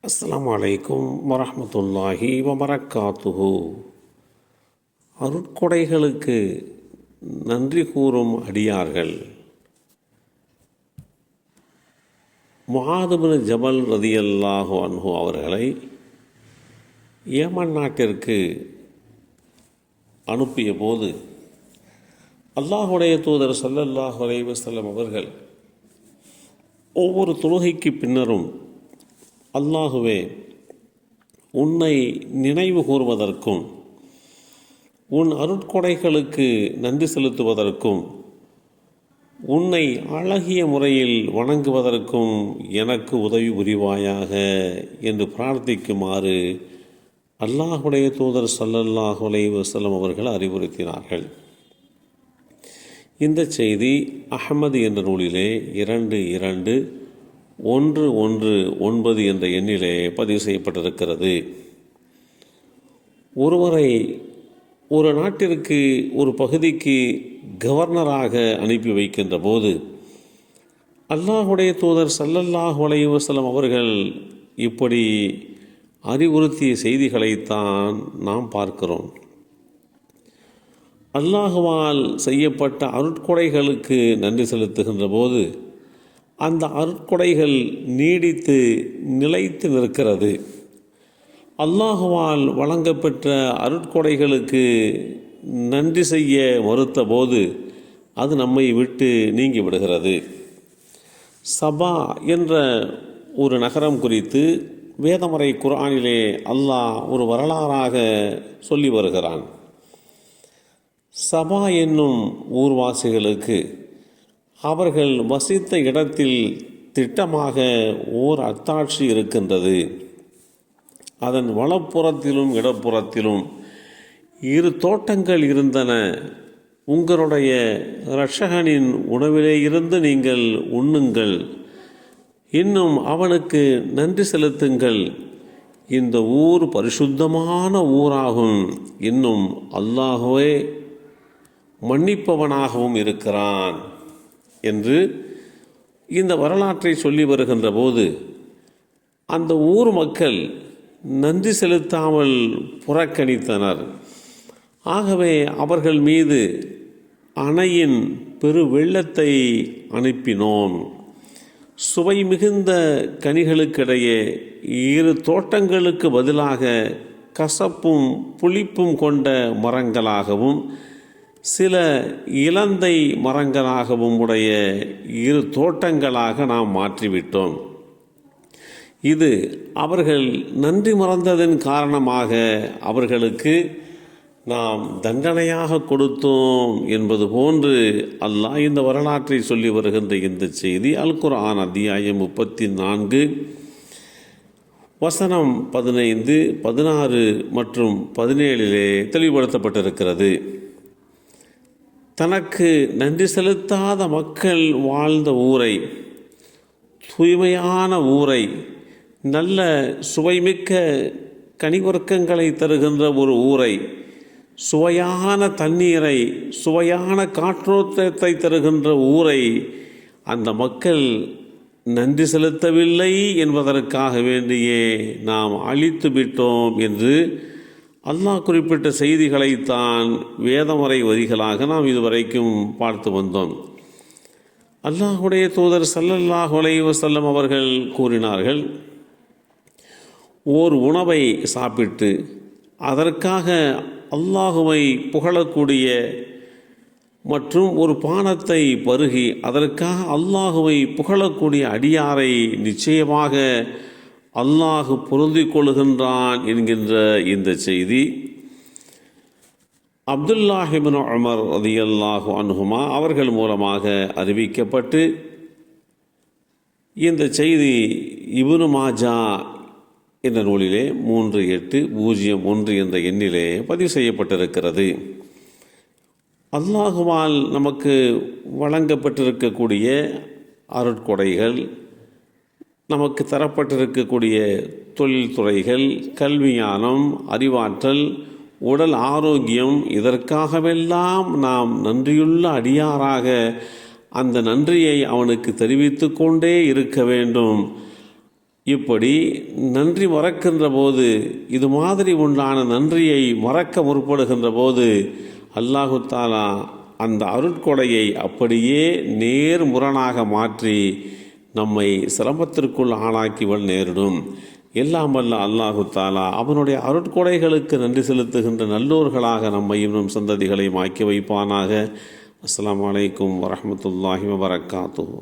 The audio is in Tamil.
அஸ்ஸலாமு அலைக்கும் வரஹ்மத்துல்லாஹி வபரக்காத்துஹு. அருட்கொடைகளுக்கு நன்றி கூறும் அடியார்கள். முஆத் பின் ஜபல் ரதியல்லாஹு அன்ஹு அவர்களை ஏமன் நாட்டிற்கு அனுப்பிய போது அல்லாஹுடைய தூதர் ஸல்லல்லாஹு அலைஹி வஸல்லம் அவர்கள் ஒவ்வொரு தொழுகைக்கு பின்னரும், அல்லாஹுவே, உன்னை நினைவு கூறுவதற்கும் உன் அருட்கொடைகளுக்கு நன்றி செலுத்துவதற்கும் உன்னை அழகிய முறையில் வணங்குவதற்கும் எனக்கு உதவி புரிவாயாக என்று பிரார்த்திக்குமாறு அல்லாஹுடைய தூதர் ஸல்லல்லாஹு அலைஹி வஸல்லம் அவர்கள் அறிவுறுத்தினார்கள். இந்த செய்தி அஹ்மது என்ற நூலிலே 221119 என்ற எண்ணிலே பதிவு செய்யப்பட்டிருக்கிறது. ஒருவரை ஒரு நாட்டிற்கு, ஒரு பகுதிக்கு கவர்னராக அனுப்பி வைக்கின்ற போது அல்லாஹுடைய தூதர் ஸல்லல்லாஹு அலைஹி வஸல்லம் அவர்கள் இப்படி அறிவுறுத்திய செய்திகளைத்தான் நாம் பார்க்கிறோம். அல்லாஹுவால் செய்யப்பட்ட அருட்கொடைகளுக்கு நன்றி செலுத்துகின்ற போது அந்த அருட்கொடைகள் நீடித்து நிலைத்து நிற்கிறது. அல்லாஹுவால் வழங்கப்பெற்ற அருட்கொடைகளுக்கு நன்றி செய்ய மறுத்த போது அது நம்மை விட்டு நீங்கி விடுகிறது. சபா என்ற ஒரு நகரம் குறித்து வேதமறை குர்ஆனிலே அல்லாஹ் ஒரு வரலாறாக சொல்லி வருகிறான். சபா என்னும் ஊர்வாசிகளுக்கு அவர்கள் வசித்த இடத்தில் திட்டமாக ஓர் அத்தாட்சி இருக்கின்றது. அதன் வலப்புறத்திலும் இடப்புறத்திலும் 2 தோட்டங்கள் இருந்தன. உங்களுடைய இரட்சகனின் உணவிலே இருந்து நீங்கள் உண்ணுங்கள், இன்னும் அவனுக்கு நன்றி செலுத்துங்கள். இந்த ஊர் பரிசுத்தமான ஊராகும், இன்னும் அல்லாஹ்வே மன்னிப்பவனாகவும் இருக்கிறான் என்று இந்த வரலாற்றை சொல்லி வருகின்ற போது அந்த ஊர் மக்கள் நன்றி செலுத்தாமல் புறக்கணித்தனர். ஆகவே அவர்கள் மீது அணையின் பெரு வெள்ளத்தை அனுப்பினோம். சுவை மிகுந்த கனிகளுக்கிடையே 2 தோட்டங்களுக்கு பதிலாக கசப்பும் புளிப்பும் கொண்ட மரங்களாகவும் சில இலந்தை மரங்களாகவும் உடைய 2 தோட்டங்களாக நாம் மாற்றிவிட்டோம். இது அவர்கள் நன்றி மறந்ததன் காரணமாக அவர்களுக்கு நாம் தண்டனையாக கொடுத்தோம் என்பது போன்று அல்லாஹ் இந்த வரலாற்றை சொல்லி வருகின்ற இந்த செய்தி அல் குர்ஆன் அத்தியாயம் 34 வசனம் 15, 16 மற்றும் 17 தெளிவுபடுத்தப்பட்டிருக்கிறது. தனக்கு நன்றி செலுத்தாத மக்கள் வாழ்ந்த ஊரை, தூய்மையான ஊரை, நல்ல சுவைமிக்க கனிவர்க்கங்களை தருகின்ற ஒரு ஊரை, சுவையான தண்ணீரை, சுவையான காற்றோட்டத்தை தருகின்ற ஊரை அந்த மக்கள் நன்றி செலுத்தவில்லை என்பதற்காக வேண்டியே நாம் அழித்து விட்டோம் என்று அல்லாஹ் குறிப்பிட்ட செய்திகளைத்தான் வேதமறை வரிகளாக நாம் இதுவரைக்கும் பார்த்து வந்தோம். அல்லாஹுடைய தூதர் ஸல்லல்லாஹு அலைஹி வஸல்லம் அவர்கள் கூறினார்கள், ஓர் உணவை சாப்பிட்டு அதற்காக அல்லாஹுவை புகழக்கூடிய மற்றும் ஒரு பானத்தை பருகி அதற்காக அல்லாஹுவை புகழக்கூடிய அடியாரை நிச்சயமாக அல்லாஹ் பொருந்திக் கொள்கின்றான் என்கின்ற இந்த செய்தி அப்துல்லாஹ் இப்னு உமர் ரலியல்லாஹு அன்ஹுமா அவர்கள் மூலமாக அறிவிக்கப்பட்டு இந்த செய்தி இப்னு மாஜா என்ற நூலிலே 3801 என்ற எண்ணிலே பதிவு செய்யப்பட்டிருக்கிறது. அல்லாஹுவால் நமக்கு வழங்கப்பட்டிருக்கக்கூடிய அருட்கொடைகள், நமக்கு தரப்பட்டிருக்கக்கூடிய தொழில்துறைகள், கல்விஞானம், அறிவாற்றல், உடல் ஆரோக்கியம், இதற்காகவெல்லாம் நாம் நன்றியுள்ள அடியாராக அந்த நன்றியை அவனுக்கு தெரிவித்து கொண்டே இருக்க வேண்டும். இப்படி நன்றி மறக்கின்ற போது, இது மாதிரி உண்டான நன்றியை மறக்க முற்படுகின்ற போது அல்லாஹு தாலா அந்த அருட்கொடையை அப்படியே நேர்முரணாக மாற்றி நம்மை சிரமத்திற்குள் ஆளாக்கிவள் நேரிடும். எல்லாம் வல்ல அல்லாஹு தாலா அவனுடைய அருட்கொடைகளுக்கு நன்றி செலுத்துகின்ற நல்லோர்களாக நம்மையும் நம் சந்ததிகளையும் ஆக்கி வைப்பானாக. அஸ்ஸலாமு அலைக்கும் வரஹ்மத்துல்லாஹி வபரகாத்துஹு.